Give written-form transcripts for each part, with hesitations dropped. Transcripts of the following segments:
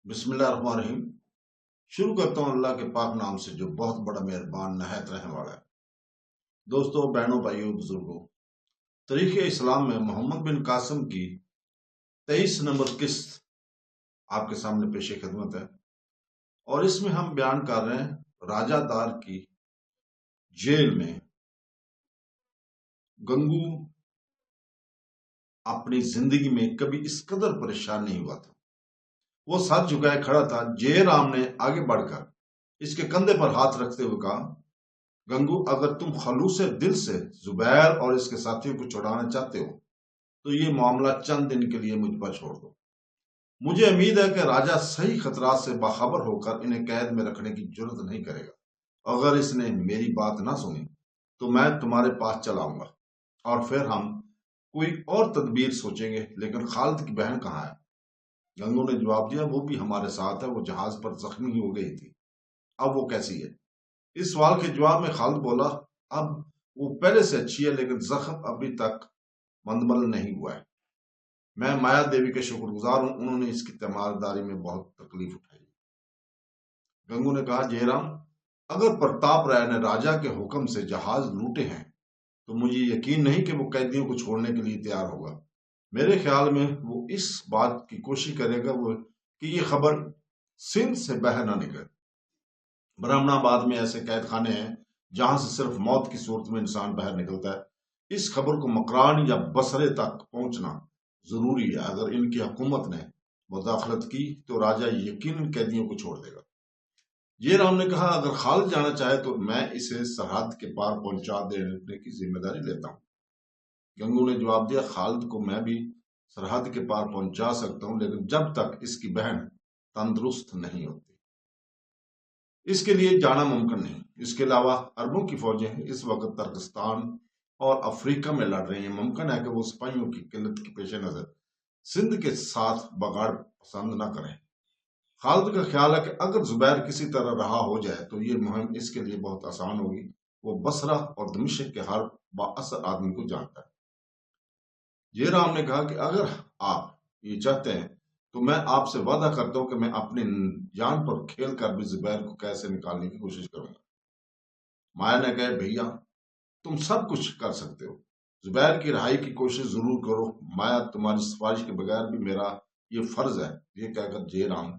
بسم اللہ الرحمن الرحیم۔ شروع کرتا ہوں اللہ کے پاک نام سے جو بہت بڑا مہربان نہایت رحم والا ہے۔ دوستوں، بہنوں، بھائیوں، بزرگوں، تاریخ اسلام میں محمد بن قاسم کی 23 نمبر قسط آپ کے سامنے پیش خدمت ہے، اور اس میں ہم بیان کر رہے ہیں راجہ دار کی جیل میں گنگو اپنی زندگی میں کبھی اس قدر پریشان نہیں ہوا تھا۔ وہ سر جھکائے کھڑا تھا۔ جے رام نے آگے بڑھ کر اس کے کندھے پر ہاتھ رکھتے ہوئے کہا، گنگو، اگر تم خلوص دل سے زبیر اور اس کے ساتھیوں کو چھڑانا چاہتے ہو تو یہ معاملہ چند دن کے لیے مجھ پر چھوڑ دو۔ مجھے امید ہے کہ راجہ صحیح خطرات سے باخبر ہو کر انہیں قید میں رکھنے کی جرت نہیں کرے گا۔ اگر اس نے میری بات نہ سنی تو میں تمہارے پاس چلا آؤں گا اور پھر ہم کوئی اور تدبیر سوچیں گے۔ لیکن خالد کی بہن کہاں ہے؟ گنگو نے جواب دیا، وہ بھی ہمارے ساتھ ہے، وہ جہاز پر زخمی ہو گئی تھی، اب وہ کیسی ہے؟ اس سوال کے جواب میں خالد بولا، اب وہ پہلے سے اچھی ہے، لیکن زخم ابھی تک مندمل نہیں ہوا ہے۔ میں مایا دیوی کے شکر گزار ہوں، انہوں نے اس کی تیمارداری میں بہت تکلیف اٹھائی۔ گنگو نے کہا، جے رام، اگر پرتاپ رائے نے راجہ کے حکم سے جہاز لوٹے ہیں تو مجھے یقین نہیں کہ وہ قیدیوں کو چھوڑنے کے لیے تیار ہوگا۔ میرے خیال میں وہ اس بات کی کوشش کرے گا کہ یہ خبر سندھ سے باہر نہ نکلے۔ برہمن آباد میں ایسے قید خانے ہیں جہاں سے صرف موت کی صورت میں انسان باہر نکلتا ہے۔ اس خبر کو مکران یا بصرے تک پہنچنا ضروری ہے۔ اگر ان کی حکومت نے مداخلت کی تو راجہ یقیناً قیدیوں کو چھوڑ دے گا۔ جے رام نے کہا، اگر خالد جانا چاہے تو میں اسے سرحد کے پار پہنچا دینے کی ذمہ داری لیتا ہوں۔ گنگو نے جواب دیا، خالد کو میں بھی سرحد کے پار پہنچا سکتا ہوں، لیکن جب تک اس کی بہن تندرست نہیں ہوتی اس کے لیے جانا ممکن نہیں۔ اس کے علاوہ عربوں کی فوجیں اس وقت ترکستان اور افریقہ میں لڑ رہی ہیں۔ ممکن ہے کہ وہ سپاہیوں کی قلت کے پیش نظر سندھ کے ساتھ بگاڑ پسند نہ کریں۔ خالد کا خیال ہے کہ اگر زبیر کسی طرح رہا ہو جائے تو یہ مہم اس کے لیے بہت آسان ہوگی۔ وہ بصرہ اور دمشق کے ہر بااثر آدمی کو جانتا ہے۔ جے رام نے کہا کہ اگر آپ یہ چاہتے ہیں تو میں آپ سے وعدہ کرتا ہوں کہ میں اپنی جان پر کھیل کر بھی زبیر کو کیسے نکالنے کی کوشش کروں گا۔ مایا نے کہا، بھیا تم سب کچھ کر سکتے ہو، زبیر کی رہائی کی کوشش ضرور کرو۔ مایا، تمہاری سفارش کے بغیر بھی میرا یہ فرض ہے۔ یہ کہہ کر جے رام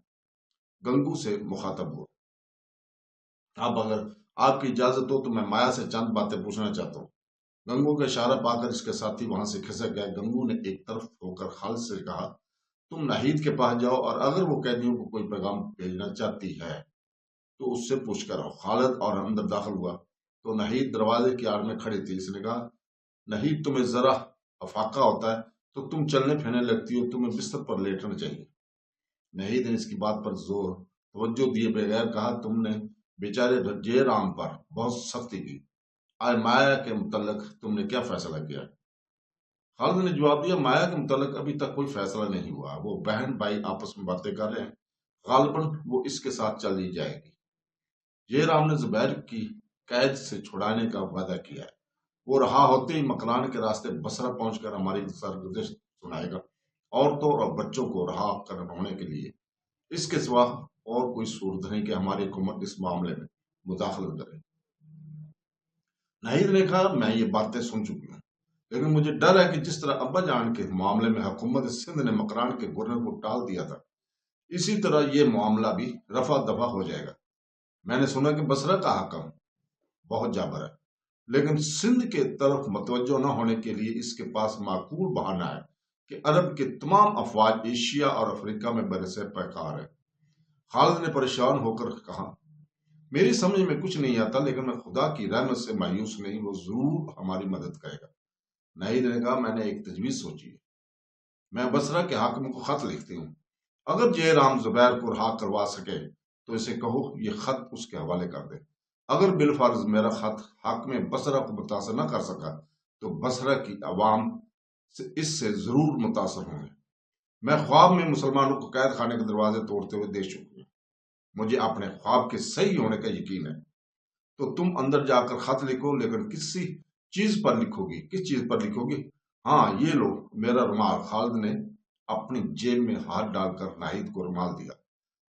گنگو سے مخاطب ہو، اب اگر آپ کی اجازت ہو تو میں مایا سے چند باتیں پوچھنا چاہتا ہوں۔ گنگو کا اشارہ پا کر اس کے ساتھی وہاں سے کھسک گئے۔ گنگو نے ایک طرف ہو کر خالد سے کہا، تم ناہید کے پاس جاؤ اور اگر وہ قیدیوں کو کوئی پیغام بھیجنا چاہتی ہے تو اس سے پوچھ کر آؤ۔ خالد اور اندر داخل ہوا تو ناہید دروازے کی آڑ میں کھڑی تھی۔ اس نے کہا، ناہید، تمہیں ذرا افاقہ ہوتا ہے تو تم چلنے پھرنے لگتی ہو، تمہیں بستر پر لیٹنا چاہیے۔ ناہید نے اس کی بات پر توجہ دیے بغیر کہا، تم نے بیچارے جے رام پر بہت سختی کی، آج مایا کے متعلق تم نے کیا فیصلہ کیا؟ خالد نے جواب دیا، مایا کے متعلق ابھی تک کوئی فیصلہ نہیں ہوا، وہ بہن بھائی آپس میں باتیں کر رہے ہیں، غالباً وہ اس کے ساتھ چلی جائے گی۔ جے رام نے زبیر کی قید سے چھڑانے کا وعدہ کیا ہے، وہ رہا ہوتے ہی مکران کے راستے بصرہ پہنچ کر ہماری سرگزشت سنائے گا۔ عورتوں اور بچوں کو رہا ہونے کے لیے اس کے سوا اور کوئی صورت نہیں کہ ہماری حکومت اس معاملے میں مداخلت کرے۔ ناہید نے کہا، میں یہ باتیں سن چکی ہوں، لیکن مجھے ڈر ہے کہ جس طرح ابا جان کے معاملے میں حکومت سندھ نے مکران کے گورنر کو ٹال دیا تھا، اسی طرح یہ معاملہ بھی رفع دفع ہو جائے گا۔ میں نے سنا کہ بصرہ کا حاکم بہت جابر ہے، لیکن سندھ کے طرف متوجہ نہ ہونے کے لیے اس کے پاس معقول بہانہ ہے کہ عرب کے تمام افواج ایشیا اور افریقہ میں برسر پیکار ہے۔ خالد نے پریشان ہو کر کہا، میری سمجھ میں کچھ نہیں آتا، لیکن میں خدا کی رحمت سے مایوس نہیں، وہ ضرور ہماری مدد کرے گا۔ ناہید نے کہا، میں نے ایک تجویز سوچی ہے، میں بصرہ کے حاکم کو خط لکھتی ہوں، اگر جے رام زبیر کو رہا کروا سکے تو اسے کہو یہ خط اس کے حوالے کر دے۔ اگر بالفرض میرا خط حاکم بصرہ کو متاثر نہ کر سکا تو بصرہ کی عوام اس سے ضرور متاثر ہوں گے۔ میں خواب میں مسلمانوں کو قید خانے کے دروازے توڑتے ہوئے دیکھ چکی ہوں، مجھے اپنے خواب کے صحیح ہونے کا یقین ہے۔ تو تم اندر جا کر خط لکھو، لیکن کسی چیز پر لکھو گی؟ کس چیز پر لکھو گی؟ ہاں، یہ لو میرا رومال۔ خالد نے اپنی جیب میں ہاتھ ڈال کر ناہید کو رومال دیا۔